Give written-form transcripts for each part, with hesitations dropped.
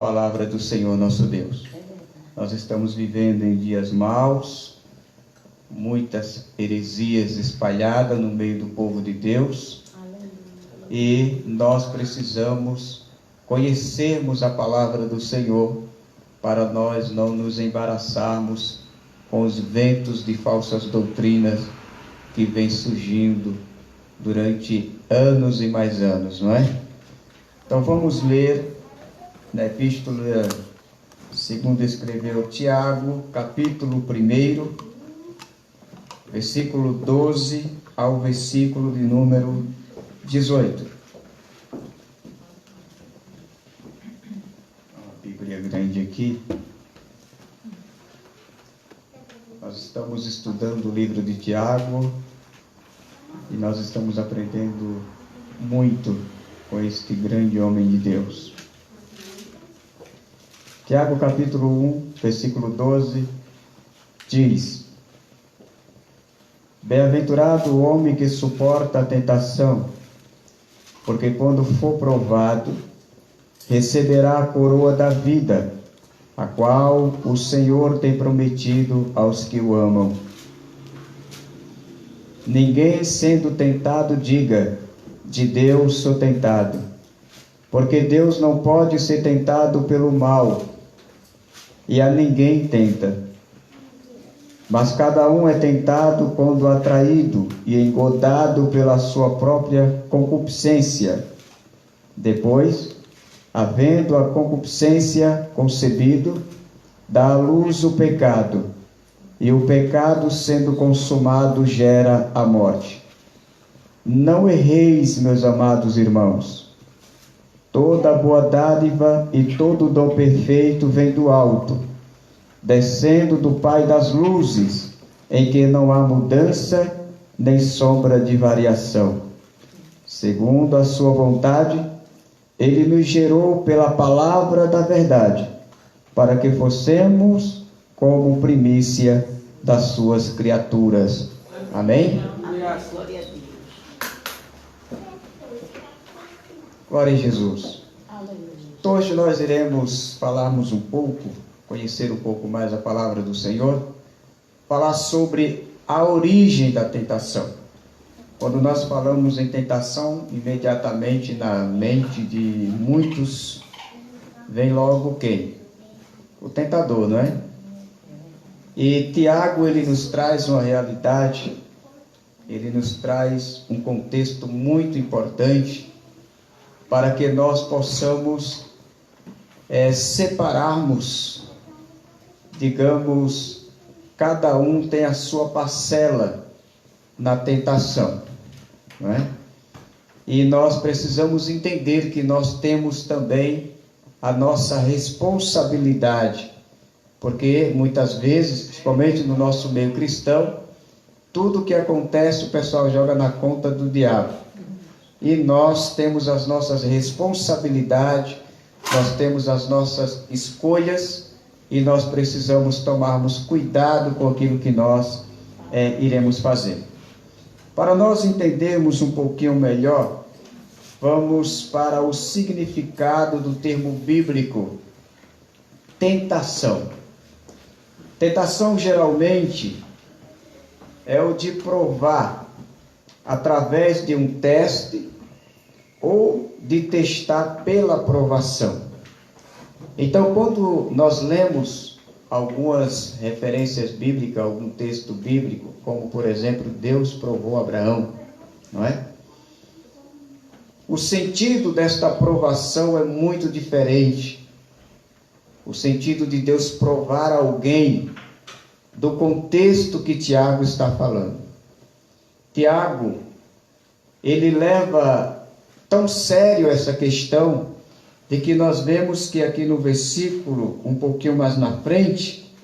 Palavra do Senhor nosso Deus. Nós estamos vivendo em dias maus, muitas heresias espalhadas no meio do povo de Deus, e nós precisamos conhecermos a palavra do Senhor para nós não nos embaraçarmos com os ventos de falsas doutrinas que vêm surgindo durante anos e mais anos, não é? Então vamos ler na epístola segundo escreveu Tiago, capítulo 1, versículo 12 ao versículo de número 18. Uma Bíblia grande aqui. Nós estamos estudando o livro de Tiago e nós estamos aprendendo muito com este grande homem de Deus. Tiago capítulo 1, versículo 12, diz: Bem-aventurado o homem que suporta a tentação, porque quando for provado, receberá a coroa da vida, a qual o Senhor tem prometido aos que o amam. Ninguém sendo tentado diga, de Deus sou tentado, porque Deus não pode ser tentado pelo mal, e a ninguém tenta. Mas cada um é tentado quando atraído e engodado pela sua própria concupiscência. Depois, havendo a concupiscência concebido, dá à luz o pecado, e o pecado, sendo consumado, gera a morte. Não erreis, meus amados irmãos. Toda boa dádiva e todo dom perfeito vem do alto, descendo do Pai das luzes, em que não há mudança nem sombra de variação. Segundo a sua vontade, ele nos gerou pela palavra da verdade, para que fossemos como primícia das suas criaturas. Amém? Glória a Jesus. Então, hoje nós iremos falarmos um pouco, conhecer um pouco mais a palavra do Senhor, falar sobre a origem da tentação. Quando nós falamos em tentação, imediatamente na mente de muitos vem logo quem? O tentador, não é? E Tiago, ele nos traz uma realidade, ele nos traz um contexto muito importante para que nós possamos separarmos, digamos, cada um tem a sua parcela na tentação, não é? E nós precisamos entender que nós temos também a nossa responsabilidade, porque muitas vezes, principalmente no nosso meio cristão, tudo que acontece o pessoal joga na conta do diabo. E nós temos as nossas responsabilidades, nós temos as nossas escolhas e nós precisamos tomarmos cuidado com aquilo que nós iremos fazer. Para nós entendermos um pouquinho melhor, vamos para o significado do termo bíblico, tentação. Tentação geralmente é o de provar através de um teste ou de testar pela provação. Então, quando nós lemos algumas referências bíblicas, algum texto bíblico, como por exemplo, Deus provou Abraão, não é? O sentido desta provação é muito diferente. O sentido de Deus provar alguém do contexto que Tiago está falando. Tiago, ele leva tão sério essa questão, de que nós vemos que aqui no versículo, um pouquinho mais na frente,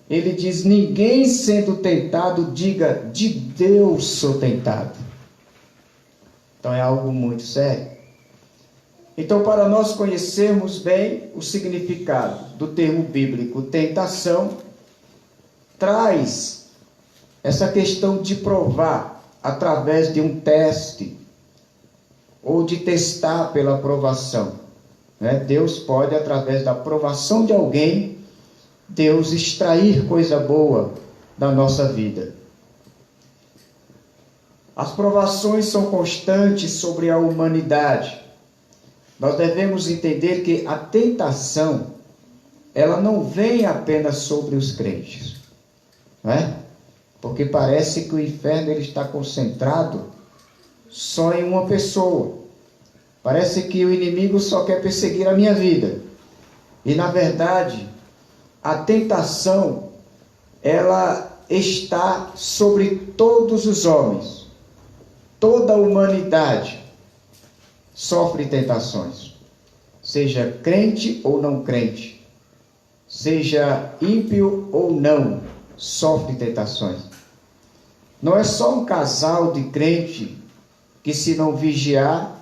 ele diz, ninguém sendo tentado, diga, de Deus sou tentado. Então é algo muito sério. Então, para nós conhecermos bem o significado do termo bíblico tentação, traz essa questão de provar através de um teste, ou de testar pela provação. né? Deus pode, através da provação de alguém, Deus extrair coisa boa da nossa vida. As provações são constantes sobre a humanidade. Nós devemos entender que a tentação, ela não vem apenas sobre os crentes, não é? Porque parece que o inferno ele está concentrado só em uma pessoa. Parece que o inimigo só quer perseguir a minha vida. E na verdade, a tentação, ela está sobre todos os homens. Toda a humanidade sofre tentações. Seja crente ou não crente. Seja ímpio ou não, sofre tentações. Não é só um casal de crente que, se não vigiar,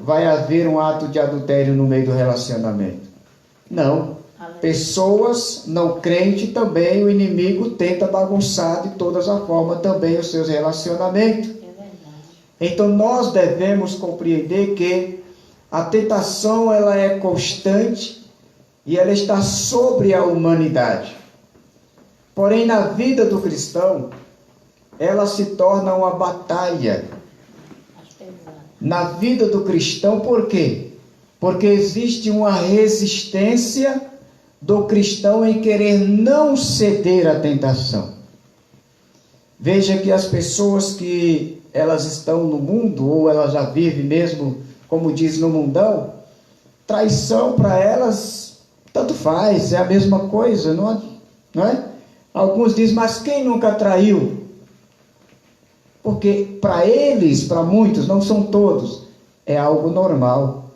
vai haver um ato de adultério no meio do relacionamento. Não. Pessoas não crentes também, o inimigo tenta bagunçar de todas as formas também os seus relacionamentos. Então nós devemos compreender que a tentação ela é constante e ela está sobre a humanidade. Porém, na vida do cristão, ela se torna uma batalha. Na vida do cristão, por quê? Porque existe uma resistência do cristão em querer não ceder à tentação. Veja que as pessoas que elas estão no mundo, ou elas já vivem mesmo, como diz, no mundão, traição para elas, tanto faz, é a mesma coisa, não é? Alguns dizem, mas quem nunca traiu? Porque para eles, para muitos, não são todos, é algo normal.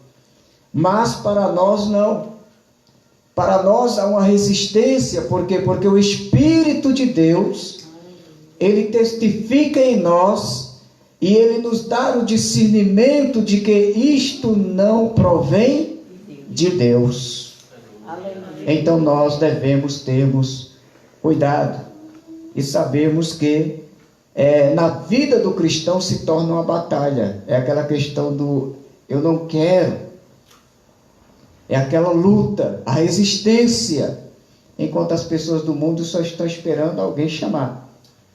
Mas para nós não. Para nós há uma resistência, por quê? Porque o Espírito de Deus, ele testifica em nós e ele nos dá o discernimento de que isto não provém de Deus. Então nós devemos termos cuidado e sabermos que na vida do cristão se torna uma batalha. É aquela questão do eu não quero. É aquela luta, a resistência. Enquanto as pessoas do mundo só estão esperando alguém chamar.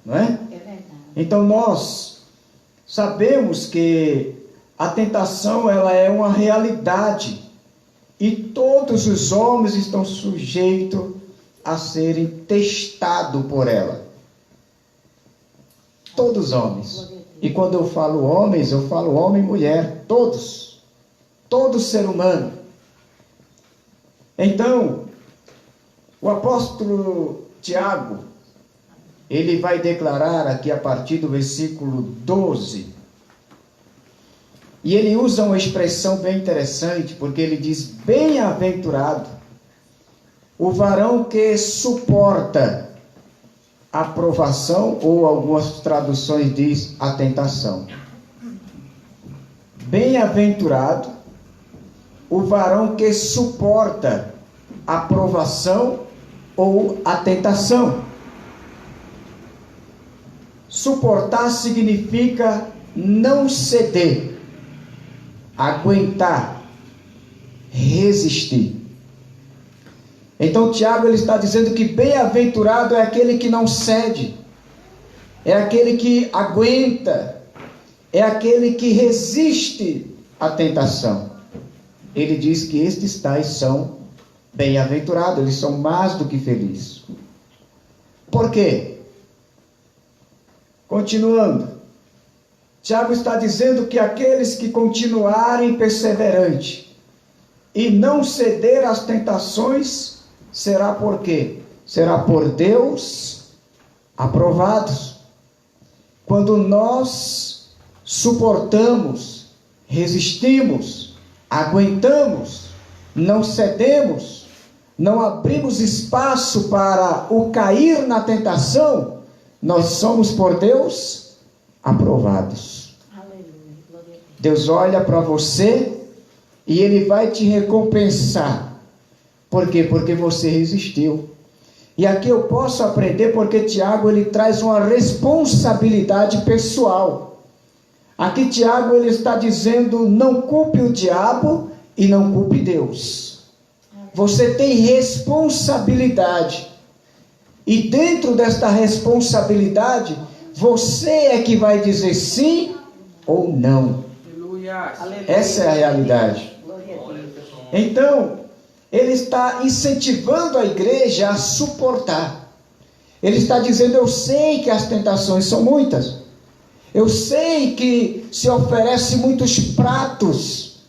Não é? É verdade. Então nós sabemos que a tentação ela é uma realidade. E todos os homens estão sujeitos a serem testados por ela. Todos os homens. E quando eu falo homens, eu falo homem e mulher. Todos. Todo ser humano. Então, o apóstolo Tiago, ele vai declarar aqui a partir do versículo 12. E ele usa uma expressão bem interessante, porque ele diz, bem-aventurado o varão que suporta a provação, ou algumas traduções diz a tentação. Bem-aventurado o varão que suporta a provação ou a tentação. Suportar significa não ceder, aguentar, resistir. Então Tiago ele está dizendo que bem-aventurado é aquele que não cede, é aquele que aguenta, é aquele que resiste à tentação. Ele diz que estes tais são bem-aventurados, eles são mais do que felizes. Por quê? Continuando, Tiago está dizendo que aqueles que continuarem perseverantes e não ceder às tentações, será por quê? Será por Deus aprovados. Quando nós suportamos, resistimos, aguentamos, não cedemos, não abrimos espaço para o cair na tentação, nós somos por Deus aprovados. Aleluia. Deus olha para você e Ele vai te recompensar. Por quê? Porque você resistiu. E aqui eu posso aprender porque Tiago ele traz uma responsabilidade pessoal. Aqui Tiago ele está dizendo, não culpe o diabo e não culpe Deus. Você tem responsabilidade. E dentro desta responsabilidade, você é que vai dizer sim ou não. Essa é a realidade. Então, ele está incentivando a igreja a suportar. Ele está dizendo: eu sei que as tentações são muitas. Eu sei que se oferece muitos pratos,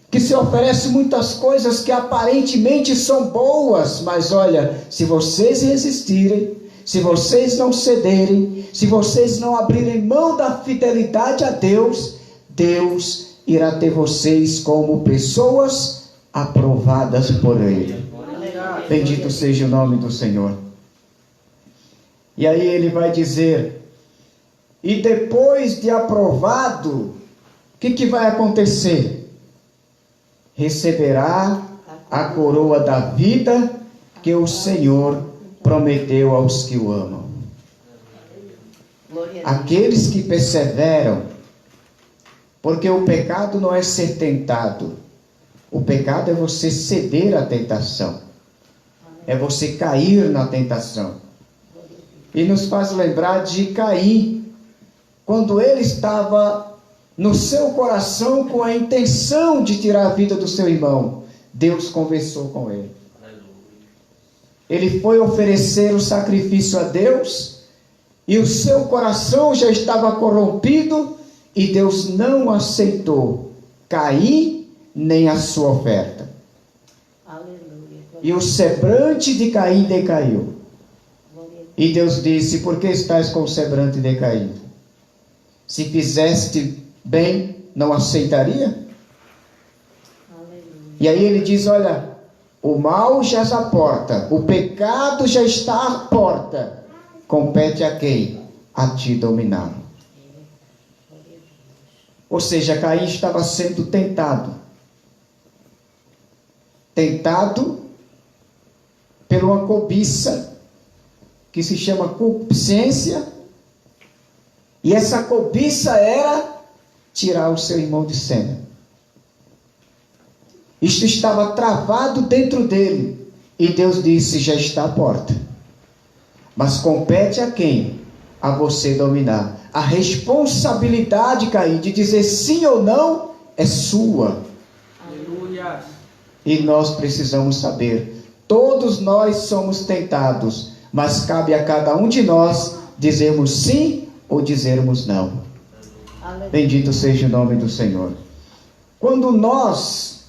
que se oferece muitas coisas que aparentemente são boas, mas olha, se vocês resistirem, se vocês não cederem, se vocês não abrirem mão da fidelidade a Deus, Deus irá ter vocês como pessoas aprovadas por Ele. Bendito seja o nome do Senhor. E aí ele vai dizer: e depois de aprovado, o que vai acontecer? Receberá a coroa da vida que o Senhor prometeu aos que o amam. Aqueles que perseveram, porque o pecado não é ser tentado, o pecado é você ceder à tentação, é você cair na tentação. E nos faz lembrar de Caim, quando ele estava no seu coração com a intenção de tirar a vida do seu irmão, Deus conversou com ele. Ele foi oferecer o sacrifício a Deus, e o seu coração já estava corrompido, e Deus não aceitou Caim nem a sua oferta. Aleluia. E o semblante de Caim decaiu. E Deus disse: por que estás com o semblante decaído? Se fizeste bem, não aceitaria? Aleluia. E aí ele diz: olha, o mal jaz à porta, o pecado já está à porta, compete a quem? A ti dominá-lo. Ou seja, Caim estava sendo tentado por uma cobiça que se chama concupiscência, e essa cobiça era tirar o seu irmão de cena. Isto estava travado dentro dele, e Deus disse: já está à porta, mas compete a quem? A você dominar. A responsabilidade, Caim, de dizer sim ou não é sua. Aleluia. E nós precisamos saber, todos nós somos tentados, mas cabe a cada um de nós dizermos sim ou dizermos não. Aleluia. Bendito seja o nome do Senhor. Quando nós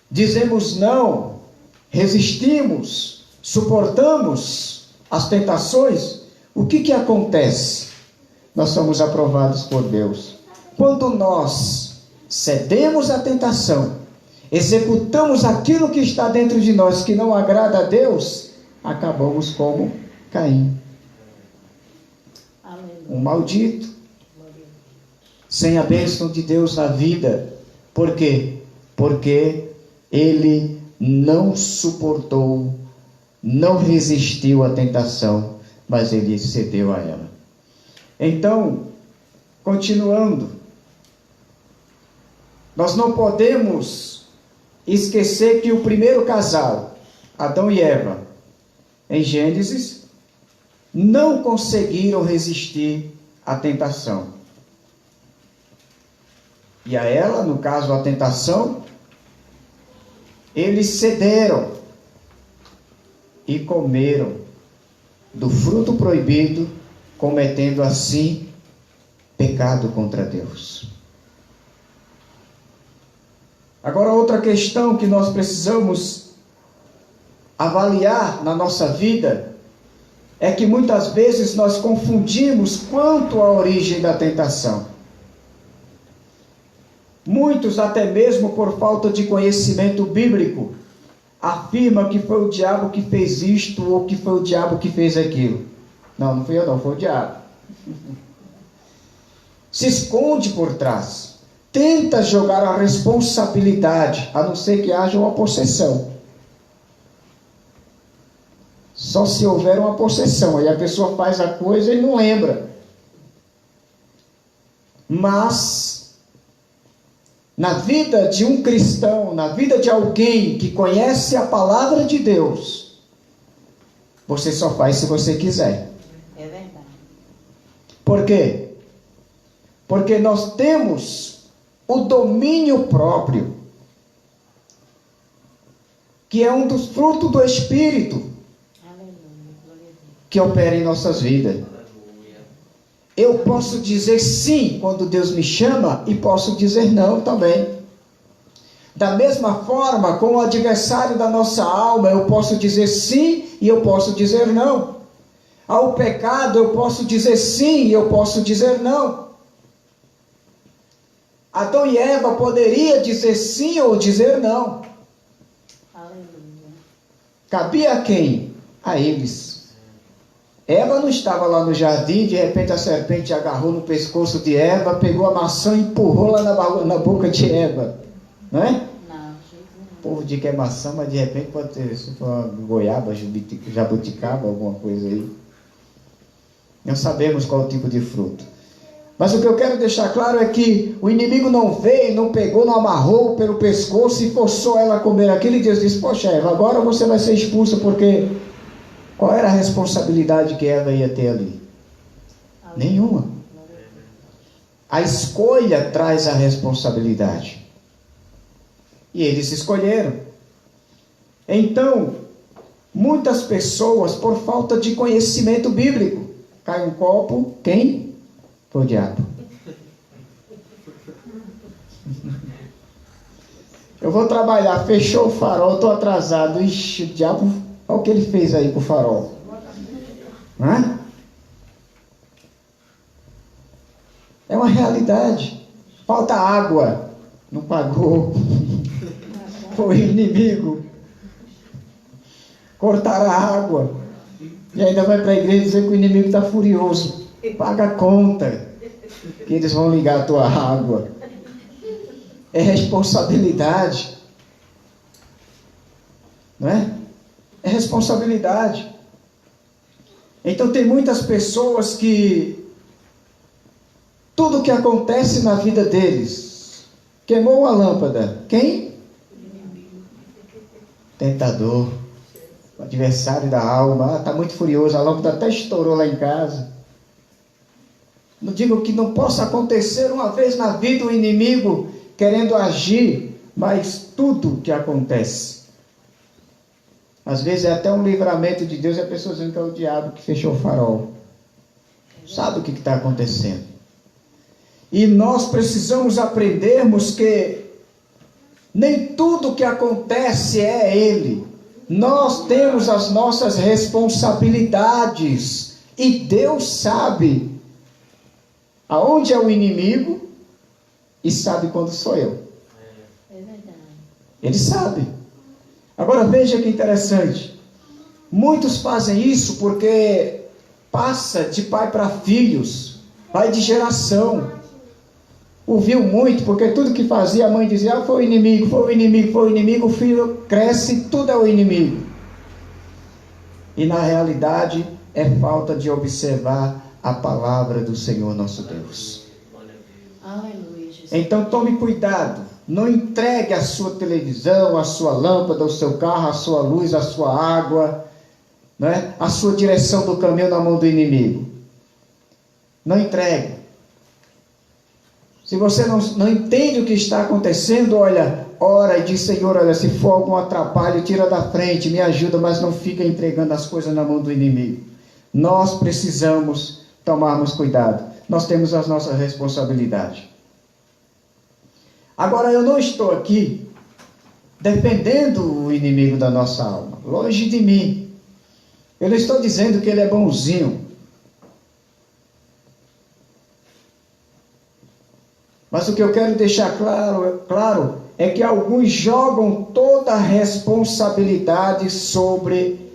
dizemos não, resistimos, suportamos as tentações, o que acontece? Nós somos aprovados por Deus. Quando nós cedemos à tentação, executamos aquilo que está dentro de nós que não agrada a Deus, acabamos como Caim. Um maldito, sem a bênção de Deus na vida. Por quê? Porque ele não suportou, não resistiu à tentação, mas ele cedeu a ela. Então, continuando, nós não podemos esquecer que o primeiro casal, Adão e Eva, em Gênesis, não conseguiram resistir à tentação. E a ela, no caso a tentação, eles cederam e comeram do fruto proibido, cometendo assim pecado contra Deus. Agora, outra questão que nós precisamos avaliar na nossa vida é que muitas vezes nós confundimos quanto à origem da tentação. Muitos, até mesmo por falta de conhecimento bíblico, afirmam que foi o diabo que fez isto ou que foi o diabo que fez aquilo. Não, não fui eu não, foi o diabo. Se esconde por trás. Tenta jogar a responsabilidade, a não ser que haja uma possessão. Só se houver uma possessão, aí a pessoa faz a coisa e não lembra. Mas na vida de um cristão, na vida de alguém que conhece a palavra de Deus, você só faz se você quiser. É verdade. Por quê? Porque nós temos o domínio próprio, que é um dos frutos do Espírito, que opera em nossas vidas. Eu posso dizer sim quando Deus me chama e posso dizer não também. Da mesma forma, com o adversário da nossa alma, eu posso dizer sim e eu posso dizer não. Ao pecado eu posso dizer sim e eu posso dizer não. Adão e Eva poderia dizer sim ou dizer não. Aleluia. Cabia a quem? A eles. Eva não estava lá no jardim, de repente a serpente agarrou no pescoço de Eva, pegou a maçã e empurrou lá na boca de Eva. Não é? Não, O povo diz que é maçã, mas de repente pode ter uma goiaba, jabuticaba, alguma coisa aí. Não sabemos qual o tipo de fruto. Mas o que eu quero deixar claro é que o inimigo não veio, não pegou, não amarrou pelo pescoço e forçou ela a comer aquilo. E Deus disse: poxa, Eva, agora você vai ser expulsa, porque qual era a responsabilidade que Eva ia ter ali? Nenhuma. A escolha traz a responsabilidade. E eles escolheram. Então, muitas pessoas, por falta de conhecimento bíblico, cai um copo, quem? Foi o diabo. Eu vou trabalhar, fechou o farol, estou atrasado. Ixi, o diabo, olha o que ele fez aí com o farol. Não é uma realidade. Falta água, não pagou. Foi o inimigo. Cortaram a água. E ainda vai para a igreja dizer que o inimigo está furioso. Paga a conta, que eles vão ligar a tua água. É responsabilidade. Não é? É responsabilidade. Então tem muitas pessoas que tudo que acontece na vida deles, queimou a lâmpada, quem? Tentador, o adversário da alma. Está muito furioso, a lâmpada até estourou lá em casa. Não digo que não possa acontecer uma vez na vida o inimigo querendo agir, mas tudo que acontece, às vezes é até um livramento de Deus e a pessoa dizendo que é o diabo que fechou o farol. Sabe o que está acontecendo? E nós precisamos aprendermos que nem tudo que acontece é Ele. Nós temos as nossas responsabilidades e Deus sabe aonde é o inimigo e sabe quando sou eu. é verdade. Ele sabe. Agora veja que interessante. Muitos fazem isso porque passa de pai para filhos, vai de geração. Ouviu muito, porque tudo que fazia a mãe dizia: foi o inimigo, foi o inimigo, foi o inimigo. O filho cresce, tudo é o inimigo. E na realidade é falta de observar a palavra do Senhor nosso Deus. Aleluia, Jesus. Então tome cuidado, não entregue a sua televisão, a sua lâmpada, o seu carro, a sua luz, a sua água, né? A sua direção do caminho na mão do inimigo. Não entregue. Se você não entende o que está acontecendo, olha, ora e diz: Senhor, olha, se for algum atrapalho, tira da frente, me ajuda, mas não fica entregando as coisas na mão do inimigo. Nós precisamos tomarmos cuidado. Nós temos as nossas responsabilidades. Agora, eu não estou aqui defendendo o inimigo da nossa alma. Longe de mim. Eu não estou dizendo que ele é bonzinho. Mas o que eu quero deixar claro é que alguns jogam toda a responsabilidade sobre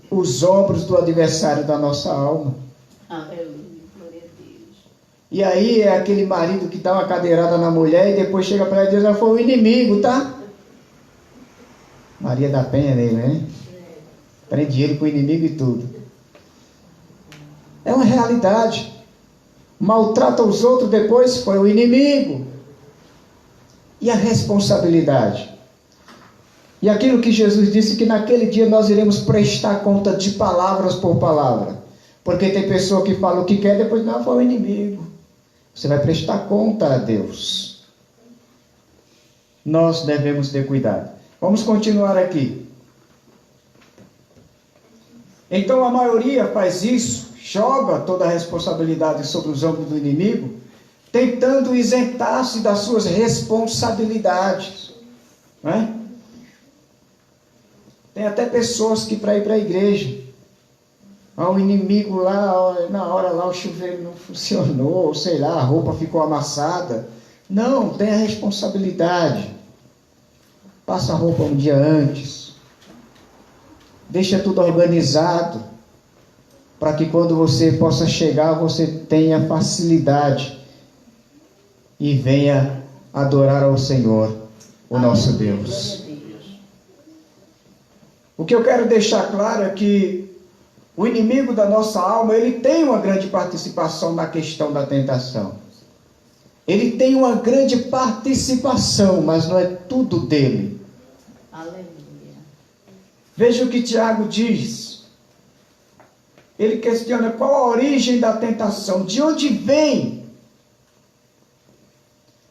os ombros do adversário da nossa alma. Aleluia, glória a Deus. E aí é aquele marido que dá uma cadeirada na mulher e depois chega para ela e diz: foi o inimigo, tá? Maria da Penha nele, né? Prende ele com o inimigo e tudo. É uma realidade. Maltrata os outros depois, foi o inimigo. E a responsabilidade? E aquilo que Jesus disse que naquele dia nós iremos prestar conta de palavras por palavra. Porque tem pessoa que fala o que quer, depois não foi o inimigo. Você vai prestar conta a Deus. Nós devemos ter cuidado. Vamos continuar aqui. Então a maioria faz isso, joga toda a responsabilidade sobre os ombros do inimigo, tentando isentar-se das suas responsabilidades. Não é? Tem até pessoas que para ir para a igreja, o inimigo lá, na hora lá o chuveiro não funcionou, sei lá, a roupa ficou amassada. Não, tem a responsabilidade. Passa a roupa um dia antes. Deixa tudo organizado, para que quando você possa chegar, você tenha facilidade e venha adorar ao Senhor, o nosso Deus. O que eu quero deixar claro é que o inimigo da nossa alma, ele tem uma grande participação na questão da tentação. Ele tem uma grande participação, mas não é tudo dele. Aleluia. Veja o que Tiago diz. Ele questiona qual a origem da tentação, de onde vem?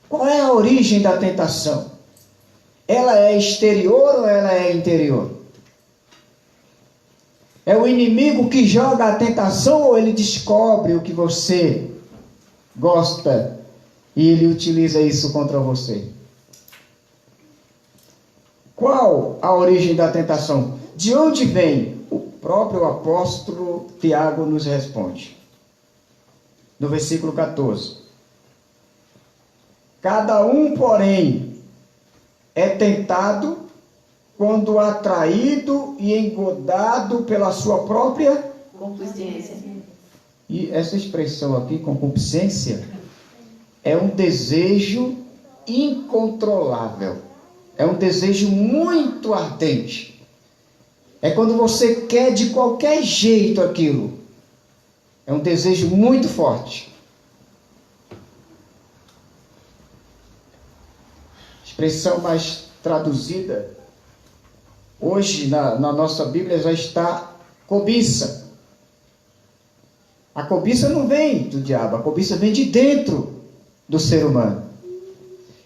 Qual é a origem da tentação? Ela é exterior ou ela é interior? É o inimigo que joga a tentação ou ele descobre o que você gosta e ele utiliza isso contra você? Qual a origem da tentação? De onde vem? O próprio apóstolo Tiago nos responde. No versículo 14. Cada um, porém, é tentado quando atraído e engodado pela sua própria Concupiscência. E essa expressão aqui, concupiscência, é um desejo incontrolável. É um desejo muito ardente. É quando você quer de qualquer jeito aquilo. É um desejo muito forte. Expressão mais traduzida hoje na nossa Bíblia já está cobiça. A cobiça não vem do diabo, a cobiça vem de dentro do ser humano.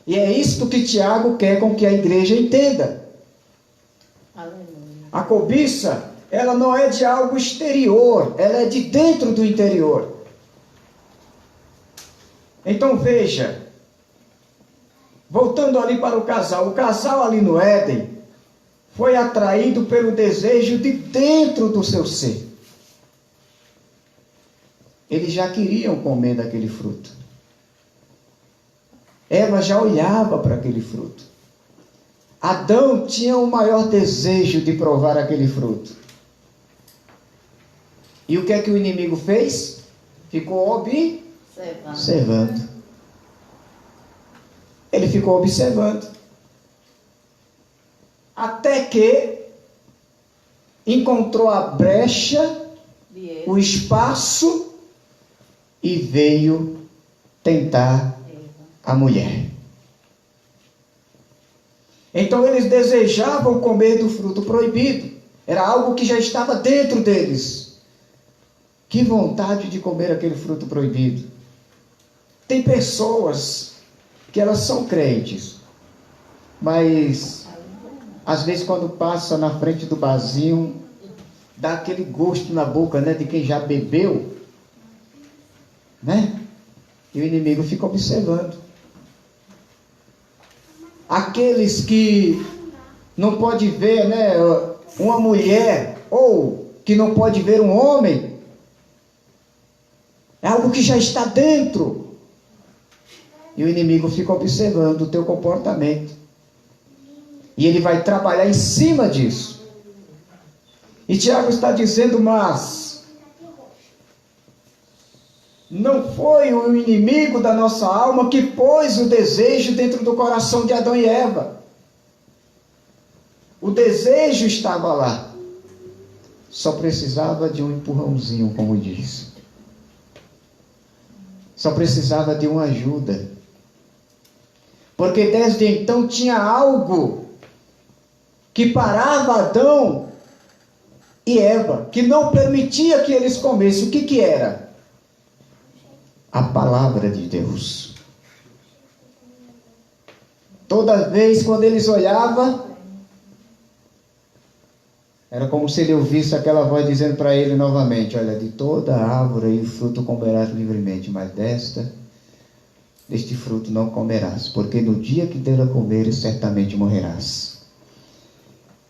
E é isto que Tiago quer com que a igreja entenda. Aleluia. A cobiça, ela não é de algo exterior, ela é de dentro do interior. Então veja, voltando ali para o casal ali no Éden, foi atraído pelo desejo de dentro do seu ser. Eles já queriam comer daquele fruto. Eva já olhava para aquele fruto. Adão tinha o maior desejo de provar aquele fruto. E o que é que o inimigo fez? Ficou observando. Ele ficou observando. Até que encontrou a brecha, o espaço, e veio tentar a mulher. Então eles desejavam comer do fruto proibido. Era algo que já estava dentro deles. Que vontade de comer aquele fruto proibido. Tem pessoas que elas são crentes, mas às vezes quando passa na frente do barzinho, dá aquele gosto na boca, né, de quem já bebeu, né? E o inimigo fica observando. Aqueles que não pode ver, né, uma mulher, ou que não pode ver um homem, é algo que já está dentro. E o inimigo fica observando o teu comportamento. E ele vai trabalhar em cima disso. E Tiago está dizendo, mas não foi o inimigo da nossa alma que pôs o desejo dentro do coração de Adão e Eva. O desejo estava lá. Só precisava de um empurrãozinho, como diz. Só precisava de uma ajuda. Porque desde então tinha algo que parava Adão e Eva, que não permitia que eles comessem. O que era? A palavra de Deus. Toda vez quando eles olhavam, era como se ele ouvisse aquela voz dizendo para ele novamente: olha, de toda árvore e fruto comerás livremente, mas deste fruto não comerás, porque no dia que dela comeres, certamente morrerás.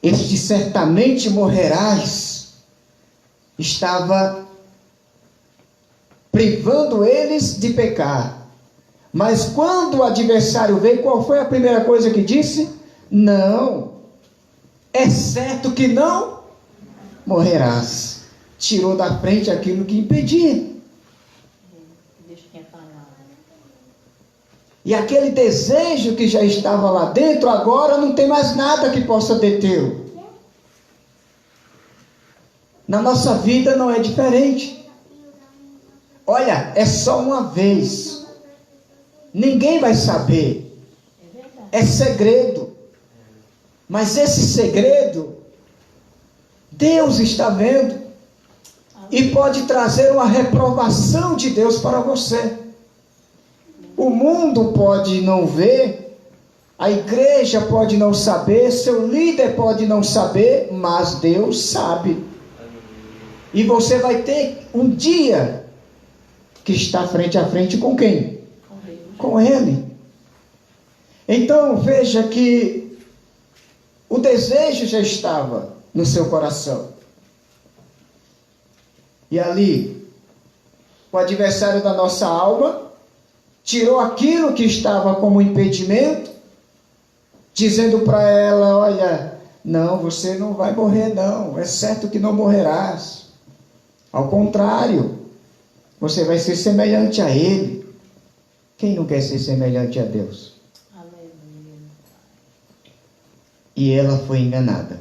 Este certamente morrerás estava privando eles de pecar. Mas quando o adversário veio, qual foi a primeira coisa que disse? Não, é certo que não morrerás. Tirou da frente aquilo que impedia. E aquele desejo que já estava lá dentro, agora não tem mais nada que possa detê-lo. Na nossa vida não é diferente. Olha, é só uma vez. Ninguém vai saber. É segredo. Mas esse segredo, Deus está vendo. E pode trazer uma reprovação de Deus para você. O mundo pode não ver, a igreja pode não saber, seu líder pode não saber, mas Deus sabe. E você vai ter um dia que está frente a frente com quem? Com Ele. Então veja que o desejo já estava no seu coração. E ali, o adversário da nossa alma tirou aquilo que estava como impedimento, dizendo para ela: olha, não, você não vai morrer não, é certo que não morrerás. Ao contrário, você vai ser semelhante a Ele. Quem não quer ser semelhante a Deus? Aleluia. E ela foi enganada.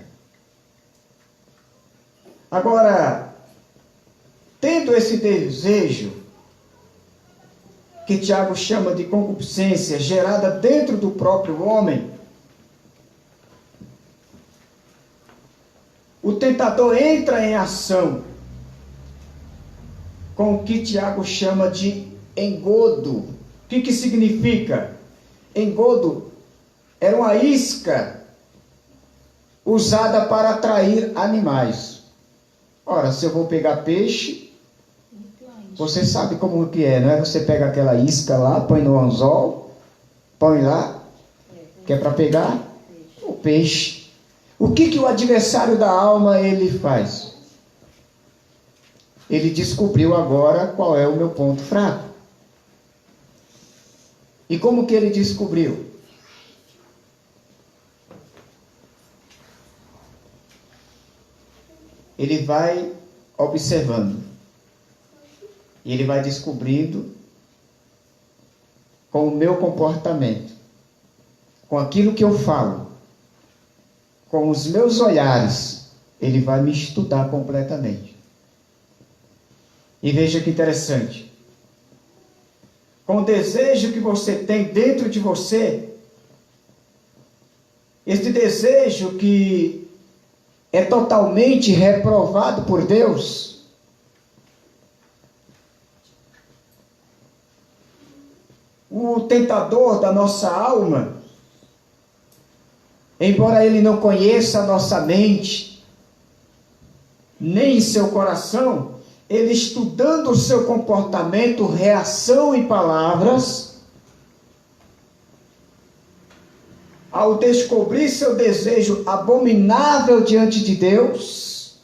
Agora, tendo esse desejo, que Tiago chama de concupiscência, gerada dentro do próprio homem, o tentador entra em ação com o que Tiago chama de engodo. O que significa? Engodo era uma isca usada para atrair animais. Ora, se eu vou pegar peixe, você sabe como que é, não é? Você pega aquela isca lá, põe no anzol, põe lá, que é para pegar o peixe. O que o adversário da alma ele faz? Ele descobriu agora qual é o meu ponto fraco. E como que ele descobriu? Ele vai observando. E ele vai descobrindo com o meu comportamento, com aquilo que eu falo, com os meus olhares, ele vai me estudar completamente. E veja que interessante. Com o desejo que você tem dentro de você, este desejo que é totalmente reprovado por Deus, o tentador da nossa alma, embora ele não conheça a nossa mente, nem seu coração, ele estudando o seu comportamento, reação e palavras, ao descobrir seu desejo abominável diante de Deus,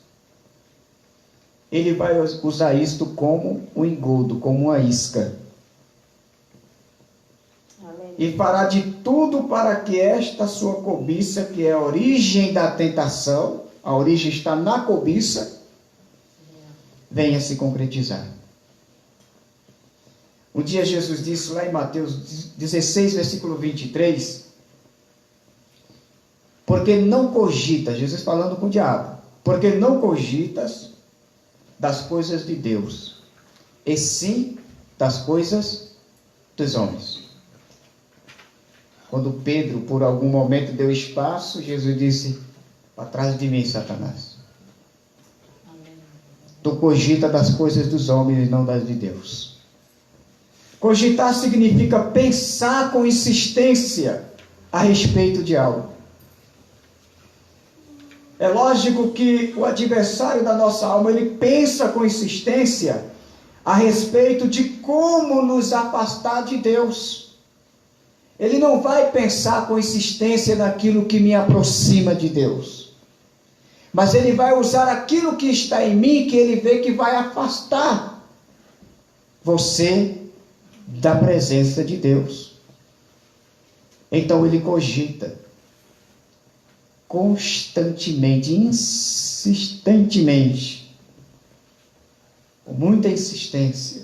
ele vai usar isto como um engodo, como uma isca. E fará de tudo para que esta sua cobiça, que é a origem da tentação, a origem está na cobiça, venha se concretizar. Um dia Jesus disse lá em Mateus 16, versículo 23, porque não cogitas, Jesus falando com o diabo, porque não cogitas das coisas de Deus, e sim das coisas dos homens. Quando Pedro, por algum momento, deu espaço, Jesus disse: para trás de mim, Satanás. Tu cogita das coisas dos homens e não das de Deus. Cogitar significa pensar com insistência a respeito de algo. É lógico que o adversário da nossa alma, ele pensa com insistência a respeito de como nos afastar de Deus. Ele não vai pensar com insistência naquilo que me aproxima de Deus. Mas ele vai usar aquilo que está em mim, que ele vê que vai afastar você da presença de Deus. Então ele cogita constantemente, insistentemente, com muita insistência.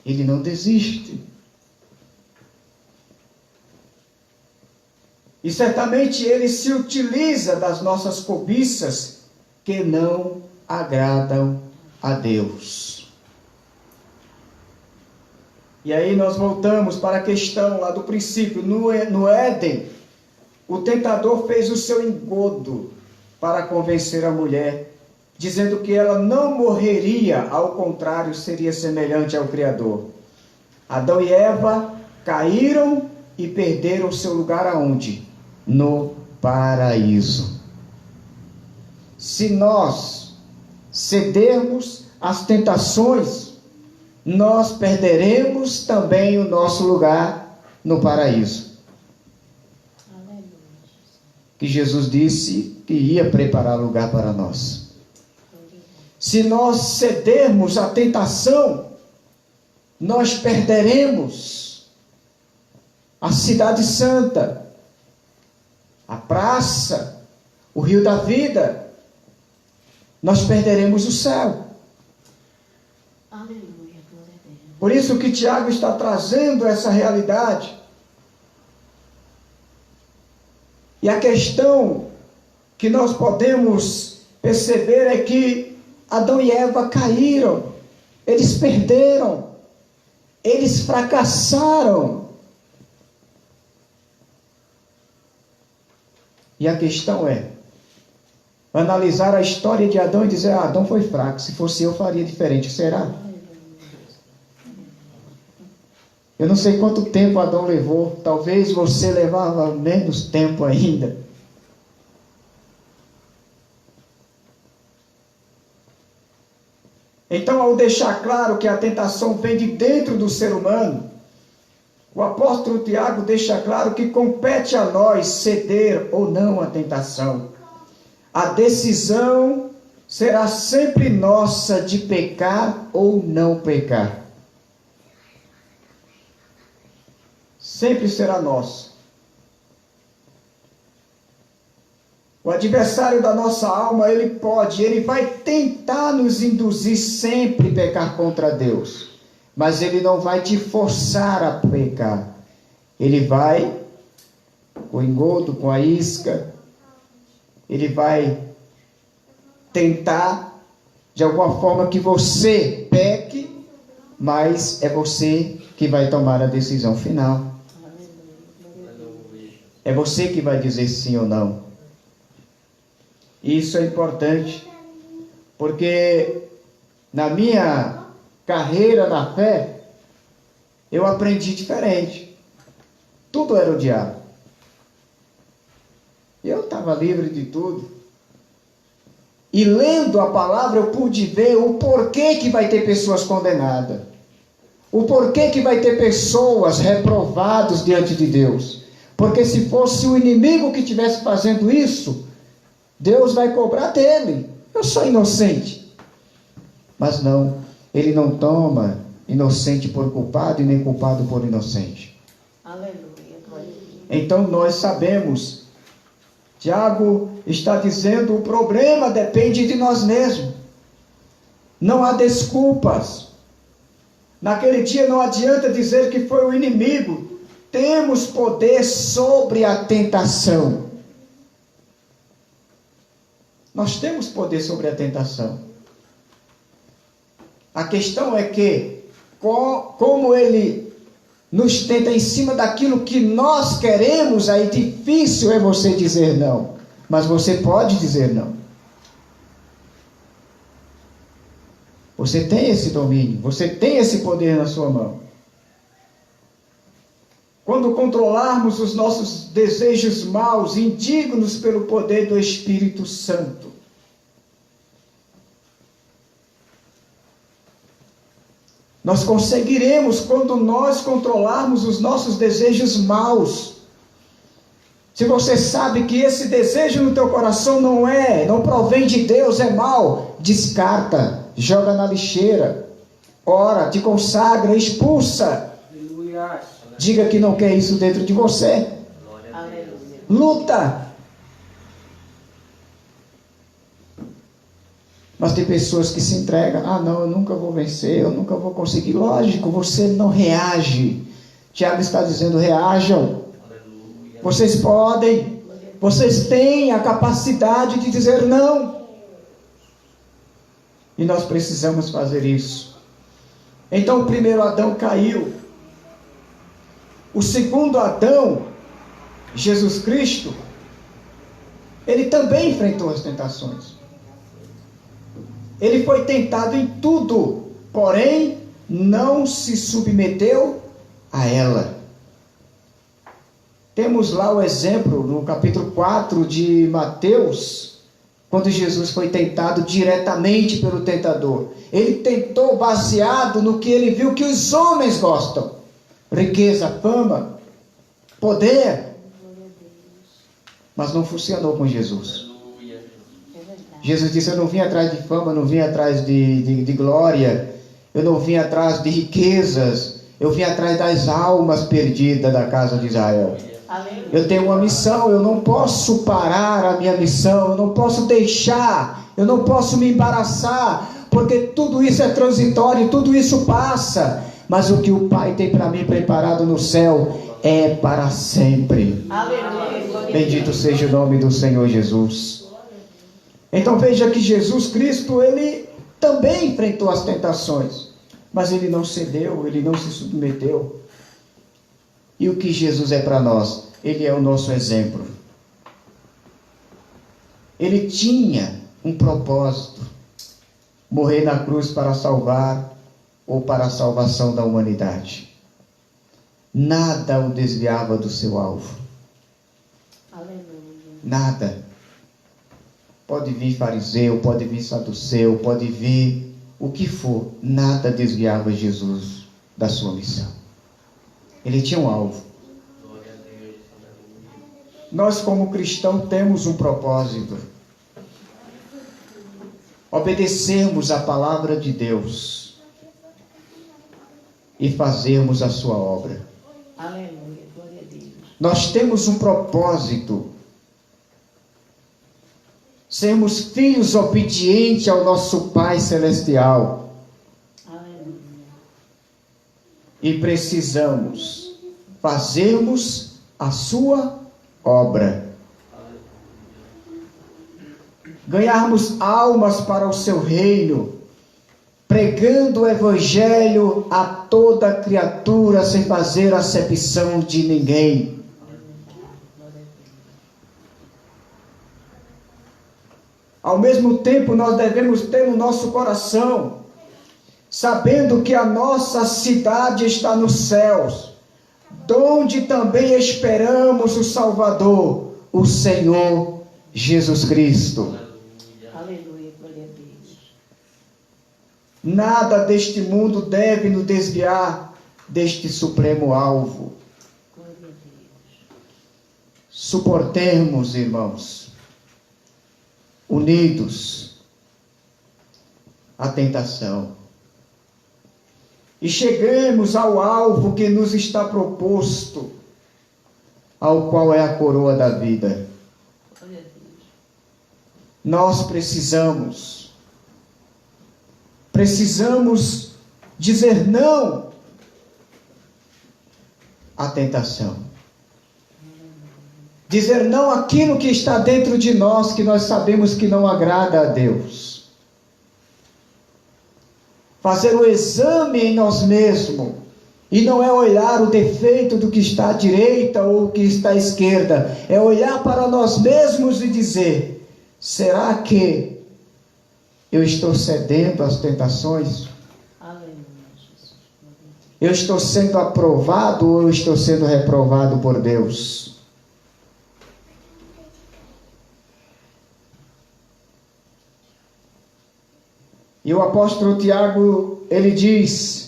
Ele não desiste. E certamente ele se utiliza das nossas cobiças que não agradam a Deus. E aí nós voltamos para a questão lá do princípio. No Éden, o tentador fez o seu engodo para convencer a mulher, dizendo que ela não morreria, ao contrário, seria semelhante ao Criador. Adão e Eva caíram e perderam seu lugar aonde? No paraíso. Se nós cedermos às tentações, nós perderemos também o nosso lugar no paraíso. Que Jesus disse que ia preparar lugar para nós. Se nós cedermos à tentação, nós perderemos a cidade santa, a praça, o rio da vida. Nós perderemos o céu. Aleluia, glória a Deus. Por isso que Tiago está trazendo essa realidade. E a questão que nós podemos perceber é que Adão e Eva caíram, eles perderam, eles fracassaram. E a questão é analisar a história de Adão e dizer: Adão foi fraco, se fosse eu faria diferente. Será? Eu não sei quanto tempo Adão levou, talvez você levava menos tempo ainda. Então, ao deixar claro que a tentação vem de dentro do ser humano, o apóstolo Tiago deixa claro que compete a nós ceder ou não à tentação. A decisão será sempre nossa de pecar ou não pecar. Sempre será nossa. O adversário da nossa alma, ele vai tentar nos induzir sempre a pecar contra Deus. Mas ele não vai te forçar a pecar. Ele vai, com o engodo, com a isca, ele vai tentar, de alguma forma, que você peque, mas é você que vai tomar a decisão final. É você que vai dizer sim ou não. Isso é importante, porque na minha carreira na fé, eu aprendi diferente. Tudo era o diabo. Eu estava livre de tudo. E lendo a palavra, eu pude ver o porquê que vai ter pessoas condenadas. O porquê que vai ter pessoas reprovadas diante de Deus. Porque se fosse o inimigo que estivesse fazendo isso, Deus vai cobrar dele. Eu sou inocente. Mas não, ele não toma inocente por culpado e nem culpado por inocente. Aleluia. Então nós sabemos, Tiago está dizendo, o problema depende de nós mesmos. Não há desculpas. Naquele dia não adianta dizer que foi o inimigo. Temos poder sobre a tentação. Nós temos poder sobre a tentação. A questão é que, como ele nos tenta em cima daquilo que nós queremos, aí difícil é você dizer não. Mas você pode dizer não. Você tem esse domínio, você tem esse poder na sua mão. Quando controlarmos os nossos desejos maus, indignos pelo poder do Espírito Santo, nós conseguiremos quando nós controlarmos os nossos desejos maus. Se você sabe que esse desejo no teu coração não provém de Deus, é mau, descarta, joga na lixeira, ora, te consagra, expulsa. Aleluia. Diga que não quer isso dentro de você. Aleluia. Luta. Mas tem pessoas que se entregam. Ah, não, eu nunca vou vencer, eu nunca vou conseguir. Lógico, você não reage. Tiago está dizendo, reajam. Aleluia. Vocês podem. Vocês têm a capacidade de dizer não. E nós precisamos fazer isso. Então o primeiro Adão caiu. O segundo Adão, Jesus Cristo, ele também enfrentou as tentações. Ele foi tentado em tudo, porém não se submeteu a ela. Temos lá o exemplo no capítulo 4 de Mateus, quando Jesus foi tentado diretamente pelo tentador. Ele tentou baseado no que ele viu que os homens gostam. Riqueza, fama, poder. Mas não funcionou com Jesus. Aleluia. É verdade. Jesus disse, eu não vim atrás de fama, não vim atrás de glória, eu não vim atrás de riquezas, eu vim atrás das almas perdidas da casa de Israel. Aleluia. Eu tenho uma missão, eu não posso parar a minha missão, eu não posso deixar, eu não posso me embaraçar, porque tudo isso é transitório, tudo isso passa, mas o que o Pai tem para mim preparado no céu é para sempre. Aleluia. Glória a Bendito Deus. seja o nome do Senhor Jesus. Então veja que Jesus Cristo, ele também enfrentou as tentações, mas ele não cedeu, ele não se submeteu. E o que Jesus é para nós? Ele é o nosso exemplo. Ele tinha um propósito, morrer na cruz para salvar ou para a salvação da humanidade. Nada o desviava do seu alvo. Aleluia. Nada. Pode vir fariseu, pode vir saduceu, pode vir o que for. Nada desviava Jesus da sua missão. Ele tinha um alvo. Glória a Deus. Aleluia. Nós como cristãos temos um propósito. Obedecermos a palavra de Deus e fazermos a sua obra. Aleluia. Glória a Deus. Nós temos um propósito. Sermos filhos obedientes ao nosso Pai Celestial. Aleluia. E precisamos fazermos a sua obra. Ganharmos almas para o seu reino, pregando o Evangelho a toda criatura, sem fazer acepção de ninguém. Ao mesmo tempo, nós devemos ter no nosso coração, sabendo que a nossa cidade está nos céus, donde também esperamos o Salvador, o Senhor Jesus Cristo. Aleluia. Glória a Deus. Nada deste mundo deve nos desviar deste supremo alvo. Glória a Deus. Suportemos, irmãos, unidos, a tentação. E chegamos ao alvo que nos está proposto, ao qual é a coroa da vida. Glória a Deus. Nós precisamos dizer não à tentação. Dizer não àquilo que está dentro de nós, que nós sabemos que não agrada a Deus. Fazer o exame em nós mesmos E não é olhar o defeito do que está à direita ou o que está à esquerda. É olhar para nós mesmos e dizer: será que eu estou cedendo às tentações? Aleluia, Jesus. Eu estou sendo aprovado ou eu estou sendo reprovado por Deus? E o apóstolo Tiago, ele diz,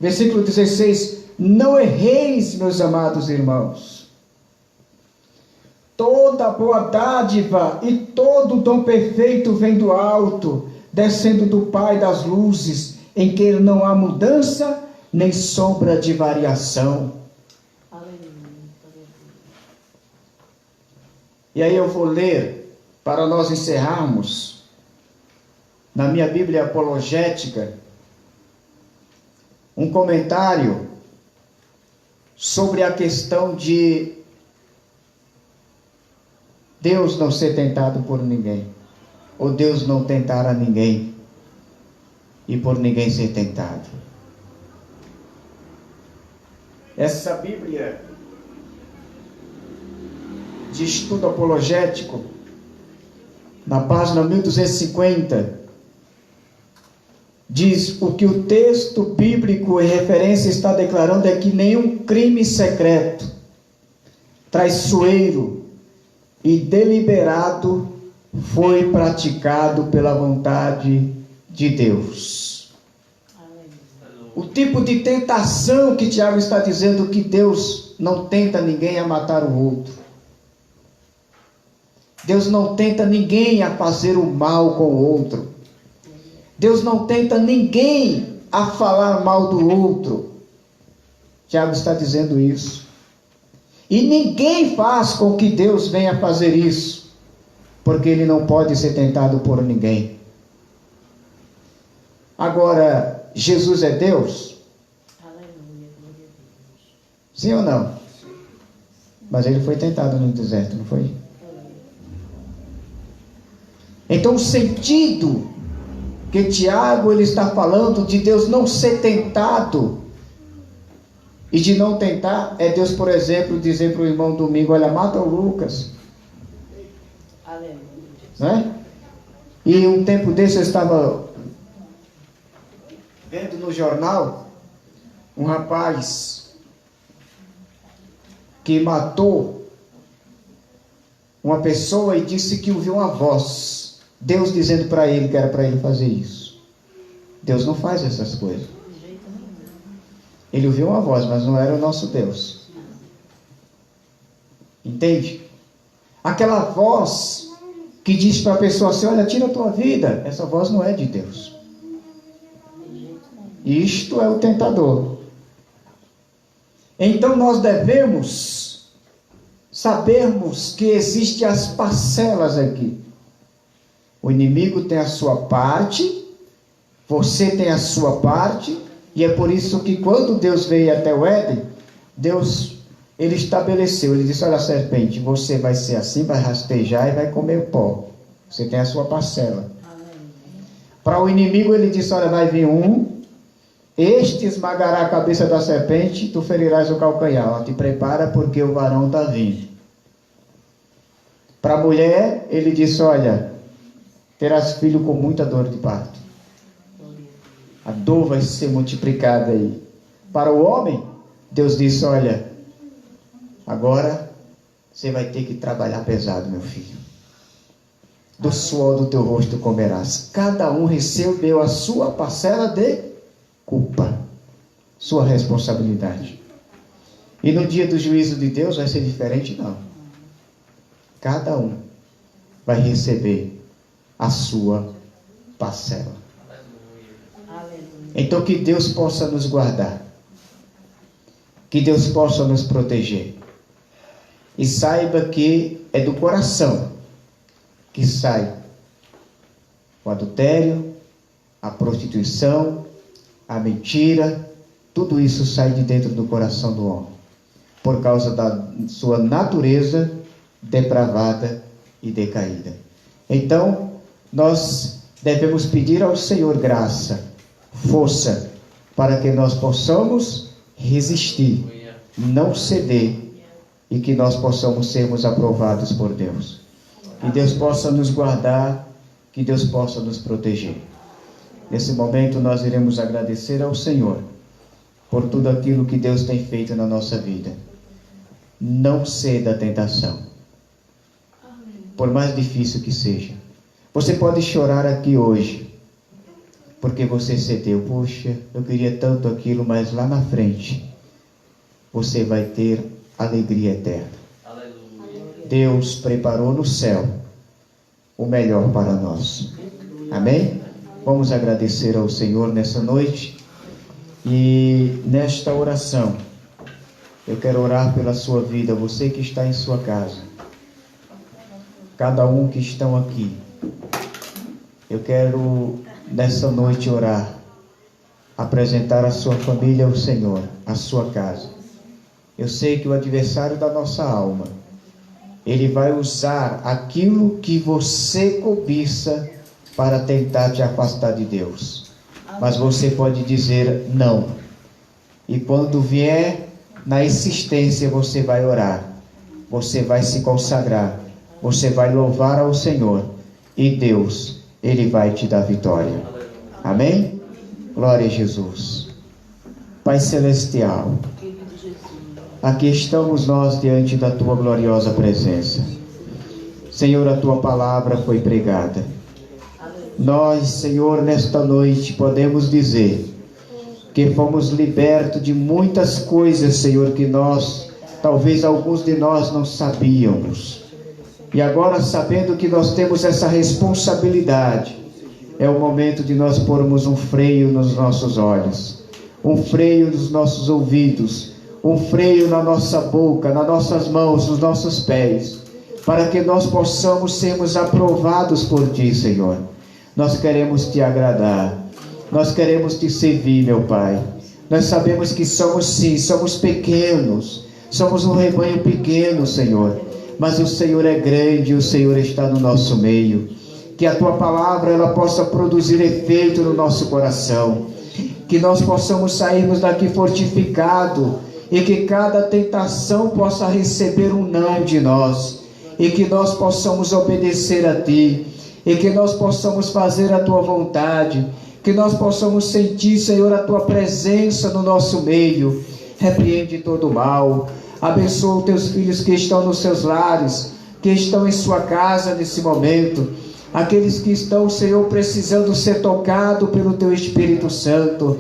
versículo 16: não erreis, meus amados irmãos. Toda boa dádiva e todo dom perfeito vem do alto, descendo do Pai das luzes, em que não há mudança nem sombra de variação. Aleluia. E aí eu vou ler, para nós encerrarmos, na minha Bíblia apologética, um comentário sobre a questão de Deus não ser tentado por ninguém, ou Deus não tentar a ninguém, e por ninguém ser tentado. Essa Bíblia de estudo apologético, na página 1250, diz: o que o texto bíblico em referência está declarando é que nenhum crime secreto, traiçoeiro e deliberado foi praticado pela vontade de Deus. O tipo de tentação que Tiago está dizendo que Deus não tenta ninguém a matar o outro. Deus não tenta ninguém a fazer o mal com o outro. Deus não tenta ninguém a falar mal do outro. Tiago está dizendo isso. E ninguém faz com que Deus venha fazer isso, porque Ele não pode ser tentado por ninguém. Agora, Jesus é Deus? Aleluia, glória a Deus. Sim ou não? Mas Ele foi tentado no deserto, não foi? Então o sentido que Tiago ele está falando de Deus não ser tentado e de não tentar é Deus, por exemplo, dizer para o irmão domingo: olha, mata o Lucas. Aleluia. Né? E um tempo desse eu estava vendo no jornal um rapaz que matou uma pessoa e disse que ouviu uma voz, Deus dizendo para ele que era para ele fazer isso. Deus não faz essas coisas. De jeito nenhum. Ele ouviu uma voz, mas não era o nosso Deus. Entende? Aquela voz que diz para a pessoa assim: olha, tira a tua vida. Essa voz não é de Deus. De jeito nenhum. Isto é o tentador. Então nós devemos sabermos que existem as parcelas aqui. O inimigo tem a sua parte, você tem a sua parte, e é por isso que quando Deus veio até o Éden, Deus, ele estabeleceu, ele disse: olha, serpente, você vai ser assim, vai rastejar e vai comer pó. Você tem a sua parcela. Para o inimigo ele disse: olha, vai vir um, este esmagará a cabeça da serpente, tu ferirás o calcanhar. Ó, te prepara porque o varão está vindo. Para a mulher ele disse: olha, terás filho com muita dor de parto. A dor vai ser multiplicada aí. Para o homem, Deus disse: olha, agora você vai ter que trabalhar pesado, meu filho. Do suor do teu rosto comerás. Cada um recebeu a sua parcela de culpa, sua responsabilidade. E no dia do juízo de Deus vai ser diferente, não. Cada um vai receber a sua parcela. Aleluia. Então que Deus possa nos guardar, que Deus possa nos proteger, e saiba que é do coração que sai o adultério, a prostituição, a mentira. Tudo isso sai de dentro do coração do homem, por causa da sua natureza depravada e decaída. Então nós devemos pedir ao Senhor graça, força para que nós possamos resistir, não ceder e que nós possamos sermos aprovados por Deus. Que Deus possa nos guardar, que Deus possa nos proteger. Nesse momento nós iremos agradecer ao Senhor por tudo aquilo que Deus tem feito na nossa vida. Não ceda à tentação, por mais difícil que seja. Você pode chorar aqui hoje, porque você cedeu. Poxa, eu queria tanto aquilo, mas lá na frente você vai ter alegria eterna. Aleluia. Deus preparou no céu o melhor para nós. Amém? Vamos agradecer ao Senhor nessa noite. E nesta oração, eu quero orar pela sua vida, você que está em sua casa, cada um que estão aqui. Eu quero nessa noite orar, apresentar a sua família ao Senhor, a sua casa. Eu sei que o adversário da nossa alma, ele vai usar aquilo que você cobiça para tentar te afastar de Deus. Mas você pode dizer não. E quando vier na insistência, você vai orar. Você vai se consagrar. Você vai louvar ao Senhor. E Deus, Ele vai te dar vitória. Amém? Glória a Jesus. Pai Celestial, aqui estamos nós diante da Tua gloriosa presença. Senhor, a Tua palavra foi pregada. Nós, Senhor, nesta noite podemos dizer que fomos libertos de muitas coisas, Senhor, que talvez alguns de nós não sabíamos. E agora, sabendo que nós temos essa responsabilidade, é o momento de nós pormos um freio nos nossos olhos, um freio nos nossos ouvidos, um freio na nossa boca, nas nossas mãos, nos nossos pés, para que nós possamos sermos aprovados por Ti, Senhor. Nós queremos Te agradar, nós queremos Te servir, meu Pai. Nós sabemos que somos pequenos, somos um rebanho pequeno, Senhor, mas o Senhor é grande, o Senhor está no nosso meio. Que a Tua palavra ela possa produzir efeito no nosso coração, que nós possamos sairmos daqui fortificado e que cada tentação possa receber um não de nós, e que nós possamos obedecer a Ti, e que nós possamos fazer a Tua vontade, que nós possamos sentir, Senhor, a Tua presença no nosso meio. Repreende todo o mal, abençoa os Teus filhos que estão nos seus lares, que estão em sua casa nesse momento, aqueles que estão, Senhor, precisando ser tocados pelo Teu Espírito Santo,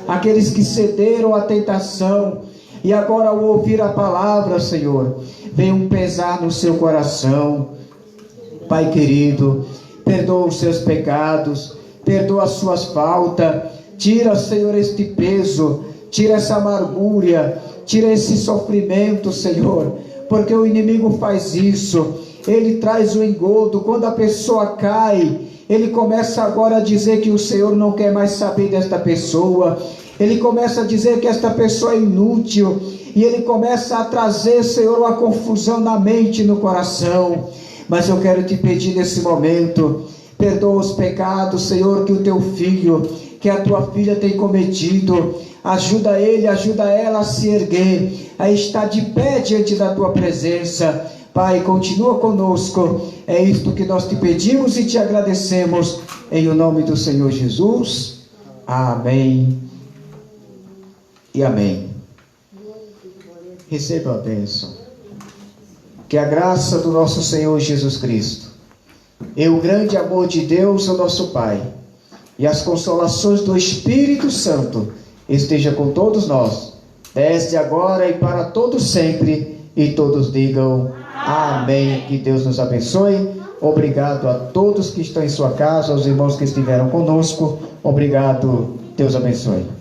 aqueles que cederam à tentação, e agora ao ouvir a palavra, Senhor, vem um pesar no seu coração. Pai querido, perdoa os seus pecados, perdoa as suas faltas, tira, Senhor, este peso, tira essa amargura, tira esse sofrimento, Senhor, porque o inimigo faz isso, ele traz o engodo. Quando a pessoa cai, ele começa agora a dizer que o Senhor não quer mais saber desta pessoa, ele começa a dizer que esta pessoa é inútil, e ele começa a trazer, Senhor, uma confusão na mente e no coração. Mas eu quero Te pedir nesse momento, perdoa os pecados, Senhor, que o Teu filho, que a Tua filha tem cometido. Ajuda ele, ajuda ela a se erguer, a estar de pé diante da Tua presença. Pai, continua conosco. É isto que nós Te pedimos e Te agradecemos, em o nome do Senhor Jesus. Amém e amém. Receba a bênção. Que a graça do nosso Senhor Jesus Cristo, e o grande amor de Deus, o nosso Pai, e as consolações do Espírito Santo esteja com todos nós, desde agora e para todos sempre, e todos digam amém. Que Deus nos abençoe. Obrigado a todos que estão em sua casa, aos irmãos que estiveram conosco. Obrigado, Deus abençoe.